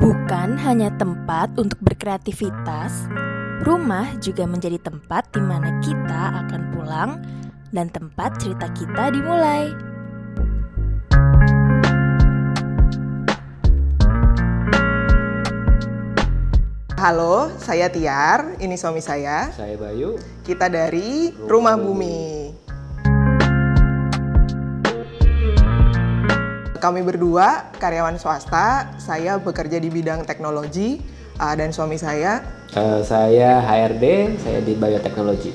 Bukan hanya tempat untuk berkreativitas, rumah juga menjadi tempat di mana kita akan pulang dan tempat cerita kita dimulai. Halo, saya Tiar, ini suami saya. Saya Bayu. Kita dari Rumah Bumi. Kami berdua karyawan swasta, saya bekerja di bidang teknologi, dan suami saya. Saya HRD, saya di bioteknologi.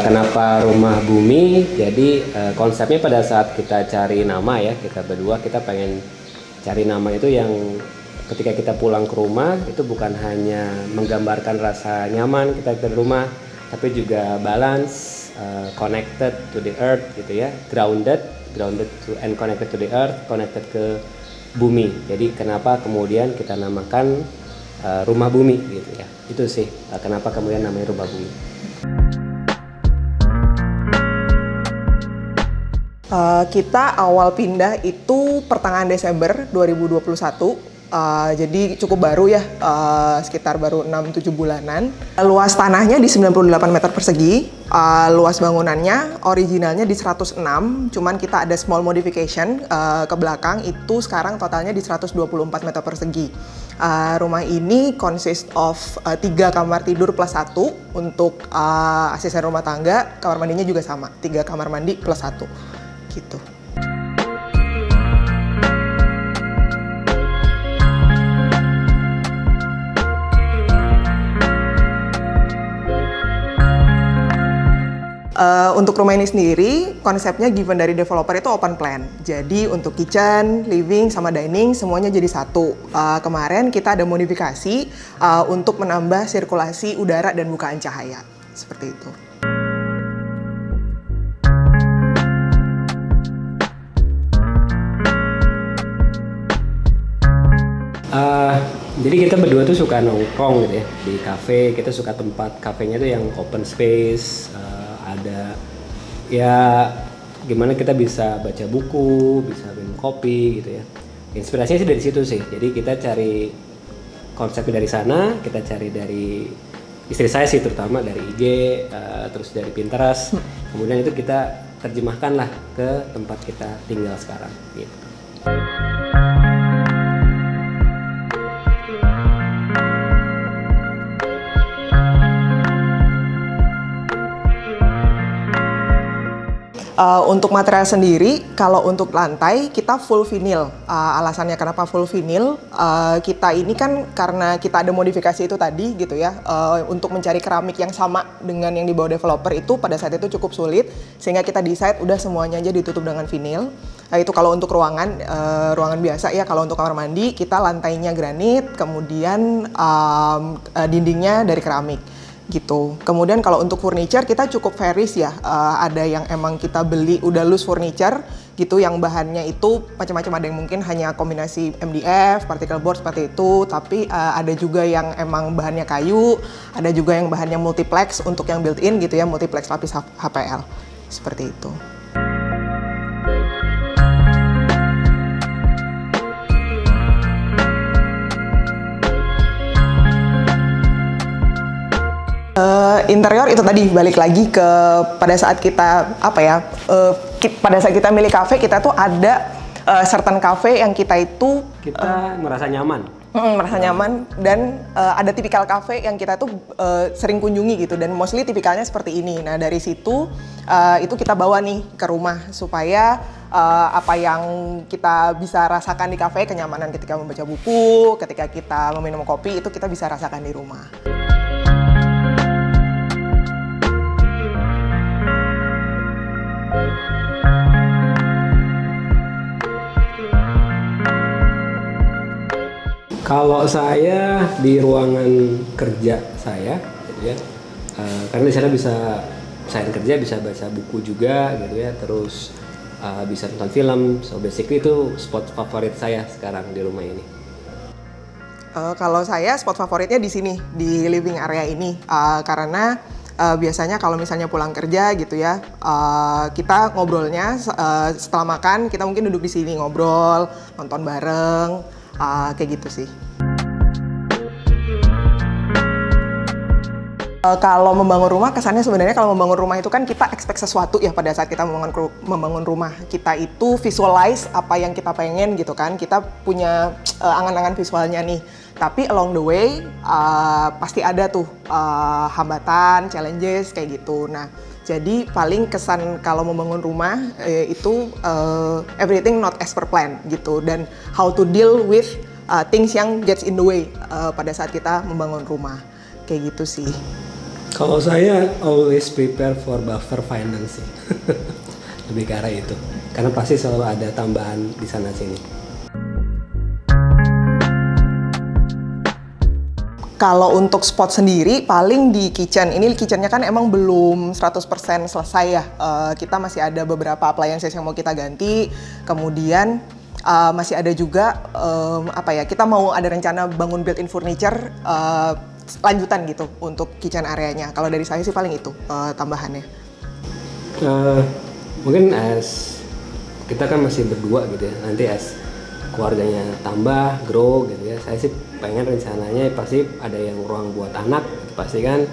Kenapa Rumah Bumi? Jadi konsepnya pada saat kita cari nama ya, kita berdua kita pengen cari nama itu yang ketika kita pulang ke rumah itu bukan hanya menggambarkan rasa nyaman kita di rumah, tapi juga balance, connected to the earth gitu ya, grounded to and connected to the earth, connected ke bumi. Jadi kenapa kemudian kita namakan Rumah Bumi gitu ya. Itu sih kenapa kemudian namanya Rumah Bumi. Kita awal pindah itu pertengahan Desember 2021. Jadi cukup baru ya, sekitar baru 6-7 bulanan. Luas tanahnya di 98 meter persegi, luas bangunannya originalnya di 106, cuman kita ada small modification ke belakang, itu sekarang totalnya di 124 meter persegi. Rumah ini consist of 3 kamar tidur plus 1 untuk asisten rumah tangga, kamar mandinya juga sama, 3 kamar mandi plus 1 gitu. Untuk rumah ini sendiri, konsepnya given dari developer itu open plan. Jadi untuk kitchen, living, sama dining semuanya jadi satu. Kemarin kita ada modifikasi untuk menambah sirkulasi udara dan bukaan cahaya. Seperti itu. Jadi kita berdua tuh suka nongkrong gitu ya di kafe. Kita suka tempat kafenya tuh yang open space, ada ya gimana kita bisa baca buku, bisa minum kopi gitu ya. Inspirasinya sih dari situ sih. Jadi kita cari konsepnya dari sana, kita cari dari istri saya sih terutama dari IG, terus dari Pinterest. Kemudian itu kita terjemahkan lah ke tempat kita tinggal sekarang gitu. Untuk material sendiri, kalau untuk lantai kita full vinyl. Alasannya kenapa full vinyl, kita ini kan karena kita ada modifikasi itu tadi gitu ya, untuk mencari keramik yang sama dengan yang dibawa developer itu pada saat itu cukup sulit, sehingga kita decide udah semuanya aja ditutup dengan vinyl. Itu kalau untuk ruangan biasa ya. Kalau untuk kamar mandi kita lantainya granit, kemudian dindingnya dari keramik gitu. Kemudian kalau untuk furniture kita cukup varies ya, ada yang emang kita beli udah loose furniture gitu, yang bahannya itu macam-macam, ada yang mungkin hanya kombinasi MDF, particle board seperti itu, tapi ada juga yang emang bahannya kayu, ada juga yang bahannya multiplex untuk yang built-in gitu ya, multiplex lapis HPL seperti itu. Interior itu tadi balik lagi ke pada saat kita pada saat kita milih kafe, kita tuh ada certain kafe yang kita merasa nyaman. Merasa nyaman, dan ada tipikal kafe yang kita tuh sering kunjungi gitu, dan mostly tipikalnya seperti ini. Nah dari situ itu kita bawa nih ke rumah supaya apa yang kita bisa rasakan di kafe, kenyamanan ketika membaca buku, ketika kita meminum kopi, itu kita bisa rasakan di rumah. Kalau saya di ruangan kerja saya, gitu ya, karena di sana bisa selain kerja bisa baca buku juga, gitu ya, terus bisa nonton film. So basically itu spot favorit saya sekarang di rumah ini. Kalau saya spot favoritnya di sini, di living area ini, karena biasanya kalau misalnya pulang kerja gitu ya, kita ngobrolnya setelah makan kita mungkin duduk di sini ngobrol, nonton bareng, kayak gitu sih. Kalau membangun rumah, kesannya sebenarnya kalau membangun rumah itu kan kita expect sesuatu ya pada saat kita membangun rumah. Kita itu visualize apa yang kita pengen gitu kan. Kita punya angan-angan visualnya nih. Tapi along the way pasti ada tuh hambatan, challenges kayak gitu. Nah, jadi paling kesan kalau membangun rumah itu everything not as per plan gitu. Dan how to deal with things yang gets in the way pada saat kita membangun rumah. Kayak gitu sih. Kalau saya always prepare for buffer financing. Lebih ke arah itu. Karena pasti selalu ada tambahan di sana sini. Kalau untuk spot sendiri paling di kitchen. Ini kitchennya kan emang belum 100% selesai ya. Kita masih ada beberapa appliances yang mau kita ganti. Kemudian masih ada juga kita mau ada rencana bangun built-in furniture lanjutan gitu untuk kitchen areanya. Kalau dari saya sih paling itu tambahannya. Mungkin as kita kan masih berdua gitu ya. Nanti as keluarganya tambah, grow gitu ya. Saya sih pengen rencananya pasti ada yang ruang buat anak, pasti kan.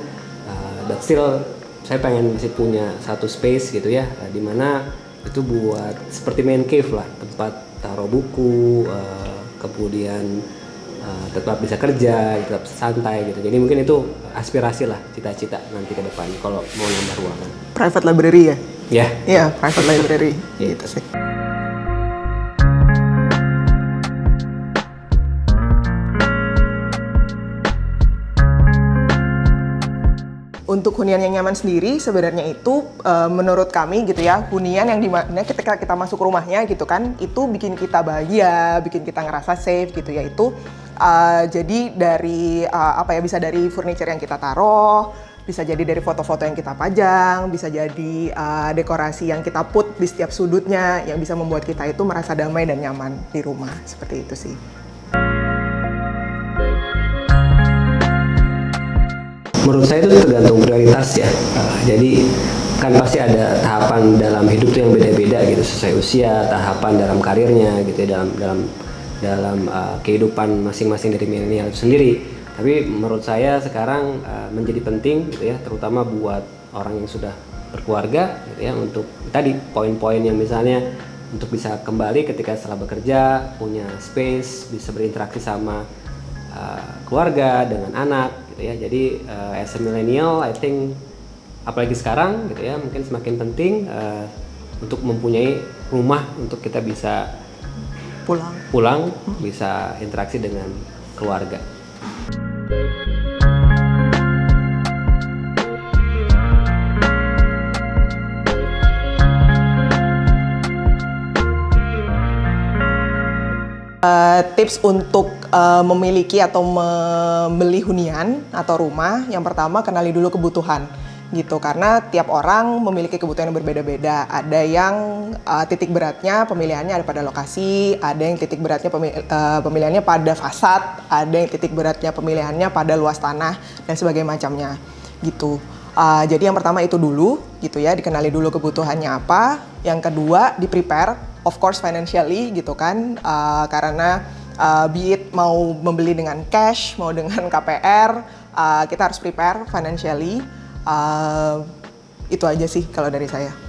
But still saya pengen masih punya satu space gitu ya, di mana itu buat seperti main cave lah, tempat taruh buku, kemudian tetap bisa kerja, tetap santai gitu. Jadi mungkin itu aspirasi lah, cita-cita nanti ke depan kalau mau nambah ruangan. Private library ya? Ya. Iya, private library gitu sih. Untuk hunian yang nyaman sendiri sebenarnya itu menurut kami gitu ya, hunian yang dimana ketika kita masuk rumahnya gitu kan, itu bikin kita bahagia, bikin kita ngerasa safe gitu ya. Itu jadi dari bisa dari furniture yang kita taruh, bisa jadi dari foto-foto yang kita pajang, bisa jadi dekorasi yang kita put di setiap sudutnya yang bisa membuat kita itu merasa damai dan nyaman di rumah, seperti itu sih. Menurut saya itu tergantung prioritas ya. Jadi kan pasti ada tahapan dalam hidup tuh yang beda-beda gitu, sesuai usia, tahapan dalam karirnya gitu ya, dalam kehidupan masing-masing dari milenial itu sendiri. Tapi menurut saya sekarang menjadi penting gitu ya, terutama buat orang yang sudah berkeluarga gitu ya, untuk tadi poin-poin yang misalnya untuk bisa kembali ketika setelah bekerja, punya space, bisa berinteraksi sama keluarga dengan anak gitu ya. Jadi as a millennial, I think apalagi sekarang gitu ya, mungkin semakin penting untuk mempunyai rumah untuk kita bisa pulang bisa interaksi dengan keluarga. Tips untuk memiliki atau membeli hunian atau rumah, yang pertama kenali dulu kebutuhan gitu, karena tiap orang memiliki kebutuhan yang berbeda-beda. Ada yang titik beratnya pemilihannya ada pada lokasi, ada yang titik beratnya pemilihannya pada fasad, ada yang titik beratnya pemilihannya pada luas tanah dan sebagainya macamnya gitu. Jadi yang pertama itu dulu gitu ya, dikenali dulu kebutuhannya apa. Yang kedua, di-prepare, of course financially gitu kan, karena be it mau membeli dengan cash, mau dengan KPR, kita harus prepare financially. Itu aja sih kalau dari saya.